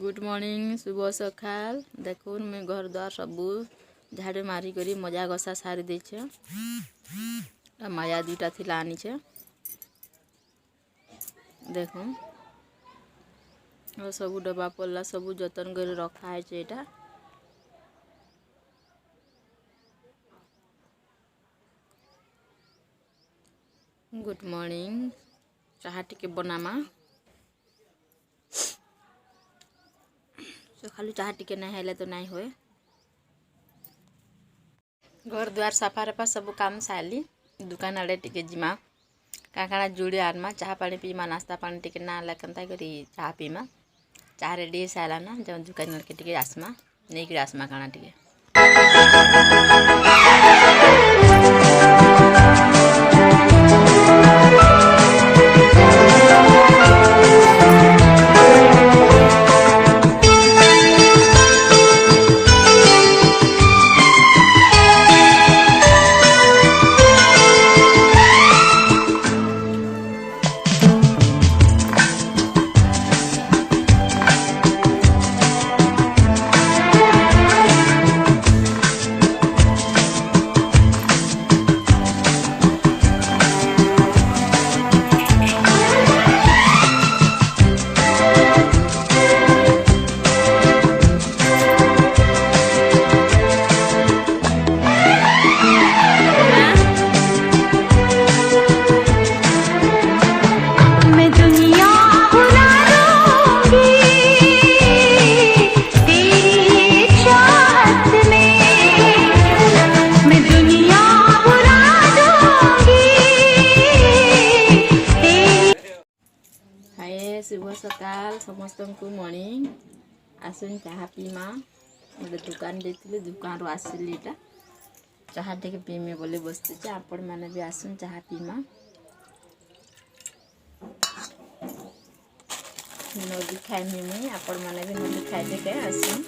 Good morning शुभ सकाल। देखो मैं घर द्वार सबू झाड़ू मारी करी मजा गसा सारी देछे। माया दुटा थिला आनी छे देखो और सबू डब्बा पल्ला सबू जतन कर रखा है एटा। गुड मॉर्निंग चाहा टिके बनामा तो खाली चाहा टिके नहीं हेले तो नहीं होए। घर द्वार सफा रफा सब काम साली दुकान आड़े टिके जिमा काकाना जुड़ी आनमा चाहा पानी पीमा नाश्ता पानी टिके ना लकंता करी चाहा पीमा चाहा रेडी साला ना जब दुकान के टिके आसमा नहीं कि आसमा काना टिके शुभ सकाल समस्त को मॉर्निंग आसन चाहा पीमा गोटे दुकान देती दुकान रू आसिली चाहा टे पीमे बोले बसते आपण मैंने भी आसन चाहा पीमा नदी खाइमी मुई आपण मैंने भी नदी खाइबे के आसन।